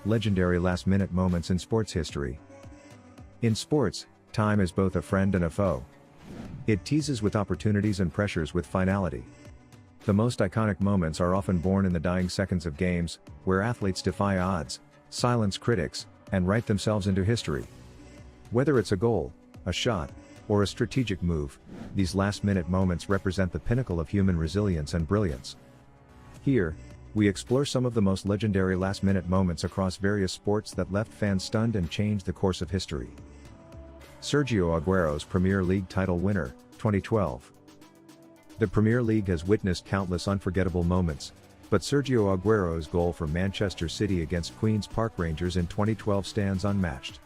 Legendary last-minute moments in sports history. In sports, time is both a friend and a foe. It teases with opportunities and pressures with finality. The most iconic moments are often born in the dying seconds of games, where athletes defy odds, silence critics, and write themselves into history. Whether it's a goal, a shot, or a strategic move, these last-minute moments represent the pinnacle of human resilience and brilliance. Here, we explore some of the most legendary last-minute moments across various sports that left fans stunned and changed the course of history. Sergio Aguero's Premier League title winner, 2012. The Premier League has witnessed countless unforgettable moments, but Sergio Aguero's goal for Manchester City against Queen's Park Rangers in 2012 stands unmatched.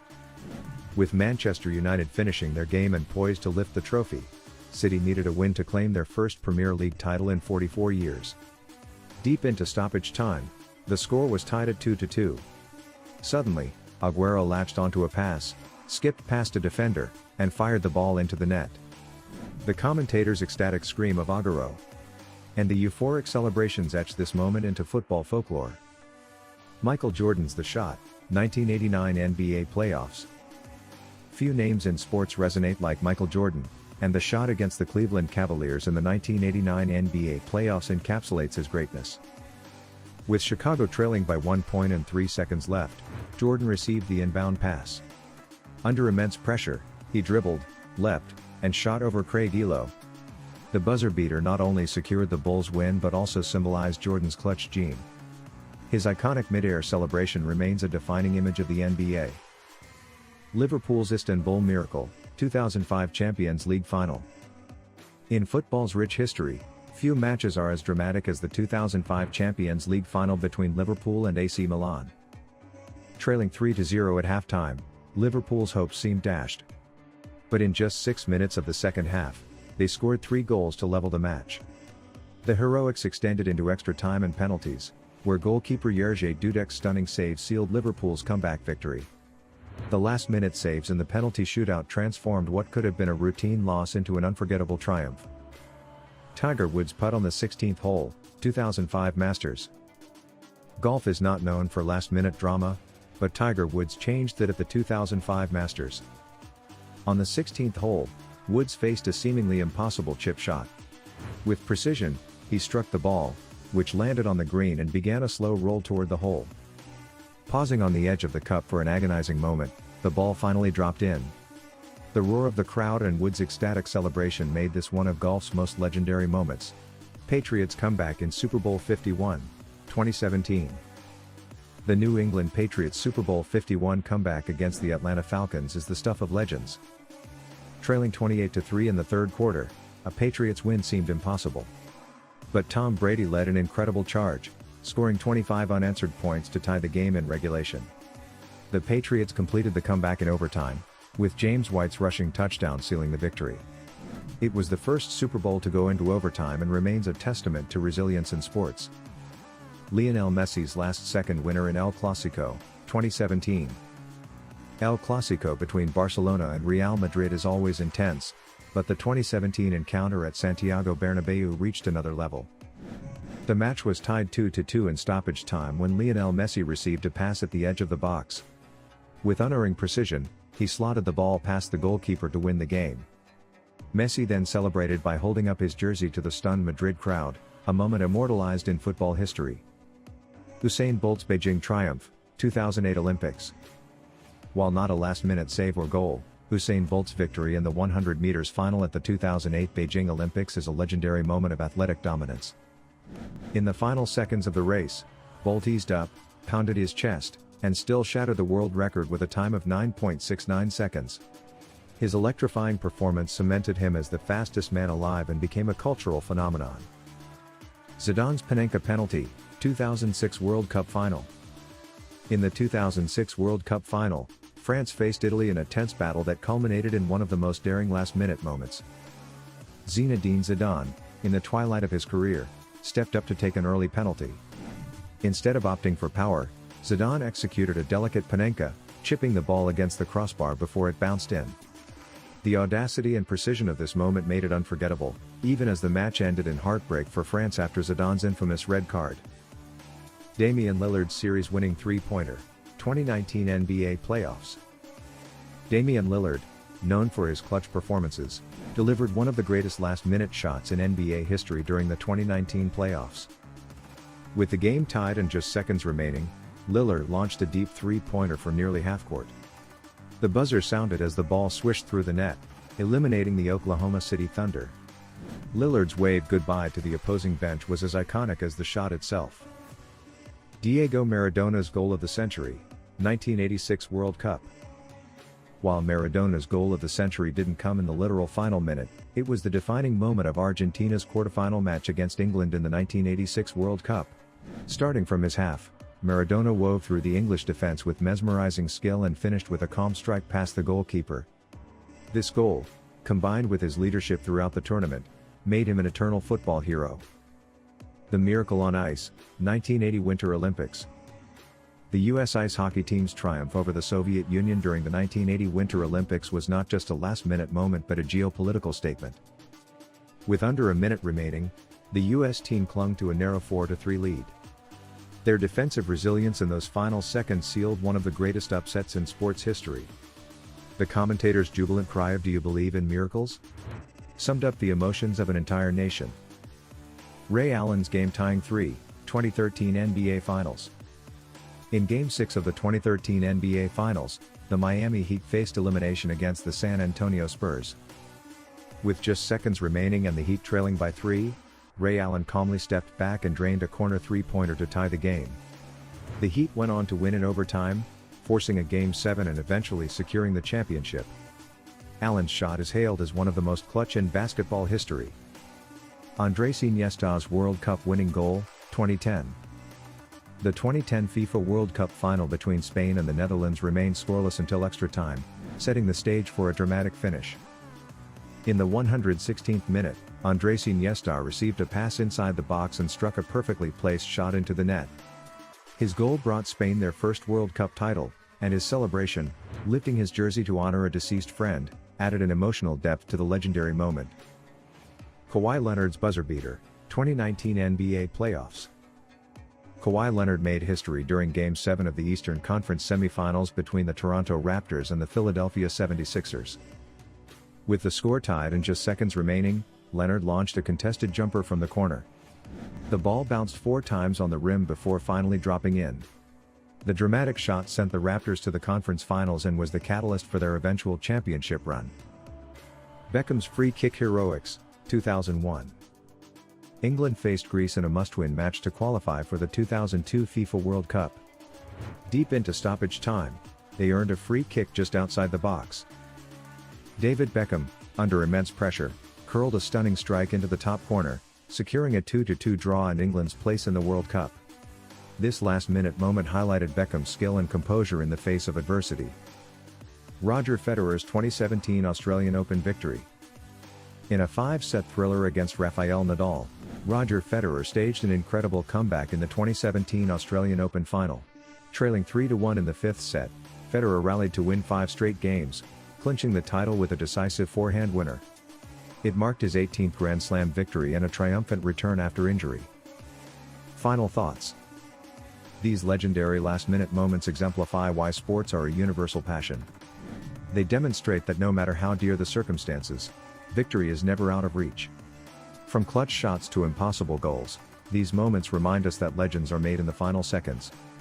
With Manchester United finishing their game and poised to lift the trophy, City needed a win to claim their first Premier League title in 44 years. Deep into stoppage time, the score was tied at 2-2. Suddenly, Aguero latched onto a pass, skipped past a defender, and fired the ball into the net. The commentator's ecstatic scream of Agueroooo and the euphoric celebrations etched this moment into football folklore. Michael Jordan's The Shot, 1989 NBA Playoffs. Few names in sports resonate like Michael Jordan, and the shot against the Cleveland Cavaliers in the 1989 NBA playoffs encapsulates his greatness. With Chicago trailing by 1 point and 3 seconds left, Jordan received the inbound pass. Under immense pressure, he dribbled, leapt, and shot over Craig Elo. The buzzer beater not only secured the Bulls' win but also symbolized Jordan's clutch gene. His iconic mid-air celebration remains a defining image of the NBA. Liverpool's Istanbul Miracle, 2005 Champions League Final. In football's rich history, few matches are as dramatic as the 2005 Champions League Final between Liverpool and AC Milan. Trailing 3-0 at halftime, Liverpool's hopes seemed dashed. But in just 6 minutes of the second half, they scored 3 goals to level the match. The heroics extended into extra time and penalties, where goalkeeper Jerzy Dudek's stunning save sealed Liverpool's comeback victory. The last-minute saves in the penalty shootout transformed what could have been a routine loss into an unforgettable triumph. Tiger Woods' putt on the 16th hole, 2005 Masters. Golf is not known for last-minute drama, but Tiger Woods changed it at the 2005 Masters. On the 16th hole, Woods faced a seemingly impossible chip shot. With precision, he struck the ball, which landed on the green and began a slow roll toward the hole. Pausing on the edge of the cup for an agonizing moment, the ball finally dropped in. The roar of the crowd and Woods' ecstatic celebration made this one of golf's most legendary moments. Patriots comeback in Super Bowl 51, 2017. The New England Patriots Super Bowl 51 comeback against the Atlanta Falcons is the stuff of legends. Trailing 28-3 in the third quarter, a Patriots win seemed impossible. But Tom Brady led an incredible charge, scoring 25 unanswered points to tie the game in regulation. The Patriots completed the comeback in overtime, with James White's rushing touchdown sealing the victory. It was the first Super Bowl to go into overtime and remains a testament to resilience in sports. Lionel Messi's last-second winner in El Clásico, 2017. El Clásico between Barcelona and Real Madrid is always intense, but the 2017 encounter at Santiago Bernabéu reached another level. The match was tied 2-2 in stoppage time when Lionel Messi received a pass at the edge of the box. With unerring precision, he slotted the ball past the goalkeeper to win the game. Messi then celebrated by holding up his jersey to the stunned Madrid crowd, a moment immortalized in football history. Usain Bolt's Beijing triumph, 2008 Olympics. While not a last-minute save or goal, Usain Bolt's victory in the 100 meters final at the 2008 Beijing Olympics is a legendary moment of athletic dominance. In the final seconds of the race, Bolt eased up, pounded his chest, and still shattered the world record with a time of 9.69 seconds. His electrifying performance cemented him as the fastest man alive and became a cultural phenomenon. Zidane's Panenka penalty, 2006 World Cup final. In the 2006 World Cup final, France faced Italy in a tense battle that culminated in one of the most daring last-minute moments. Zinedine Zidane, in the twilight of his career, stepped up to take an early penalty. Instead of opting for power, Zidane executed a delicate panenka, chipping the ball against the crossbar before it bounced in. The audacity and precision of this moment made it unforgettable, even as the match ended in heartbreak for France after Zidane's infamous red card. Damian Lillard's series-winning three-pointer. 2019 NBA Playoffs. Damian Lillard, known for his clutch performances, delivered one of the greatest last-minute shots in NBA history during the 2019 playoffs. With the game tied and just seconds remaining, Lillard launched a deep three-pointer from nearly half-court. The buzzer sounded as the ball swished through the net, eliminating the Oklahoma City Thunder. Lillard's wave goodbye to the opposing bench was as iconic as the shot itself. Diego Maradona's goal of the century, 1986 World Cup. While Maradona's goal of the century didn't come in the literal final minute, it was the defining moment of Argentina's quarterfinal match against England in the 1986 World Cup. Starting from his half, Maradona wove through the English defense with mesmerizing skill and finished with a calm strike past the goalkeeper. This goal, combined with his leadership throughout the tournament, made him an eternal football hero. The Miracle on Ice, 1980 Winter Olympics. The U.S. ice hockey team's triumph over the Soviet Union during the 1980 Winter Olympics was not just a last-minute moment but a geopolitical statement. With under a minute remaining, the U.S. team clung to a narrow 4-3 lead. Their defensive resilience in those final seconds sealed one of the greatest upsets in sports history. The commentator's jubilant cry of "Do you believe in miracles?" summed up the emotions of an entire nation. Ray Allen's game-tying 2013 NBA Finals. In Game 6 of the 2013 NBA Finals, the Miami Heat faced elimination against the San Antonio Spurs. With just seconds remaining and the Heat trailing by 3, Ray Allen calmly stepped back and drained a corner three-pointer to tie the game. The Heat went on to win in overtime, forcing a Game 7 and eventually securing the championship. Allen's shot is hailed as one of the most clutch in basketball history. Andrés Iniesta's World Cup winning goal, 2010. The 2010 FIFA World Cup final between Spain and the Netherlands remained scoreless until extra time, setting the stage for a dramatic finish. In the 116th minute, Andrés Iniesta received a pass inside the box and struck a perfectly placed shot into the net. His goal brought Spain their first World Cup title, and his celebration, lifting his jersey to honor a deceased friend, added an emotional depth to the legendary moment. Kawhi Leonard's buzzer beater, 2019 NBA Playoffs. Kawhi Leonard made history during Game 7 of the Eastern Conference semifinals between the Toronto Raptors and the Philadelphia 76ers. With the score tied and just seconds remaining, Leonard launched a contested jumper from the corner. The ball bounced 4 times on the rim before finally dropping in. The dramatic shot sent the Raptors to the conference finals and was the catalyst for their eventual championship run. Beckham's free kick heroics, 2001. England faced Greece in a must-win match to qualify for the 2002 FIFA World Cup. Deep into stoppage time, they earned a free kick just outside the box. David Beckham, under immense pressure, curled a stunning strike into the top corner, securing a 2-2 draw and England's place in the World Cup. This last-minute moment highlighted Beckham's skill and composure in the face of adversity. Roger Federer's 2017 Australian Open victory. In a 5-set thriller against Rafael Nadal, Roger Federer staged an incredible comeback in the 2017 Australian Open final. Trailing 3-1 in the 5th set, Federer rallied to win 5 straight games, clinching the title with a decisive forehand winner. It marked his 18th Grand Slam victory and a triumphant return after injury. Final thoughts. These legendary last-minute moments exemplify why sports are a universal passion. They demonstrate that no matter how dear the circumstances, victory is never out of reach. From clutch shots to impossible goals, these moments remind us that legends are made in the final seconds.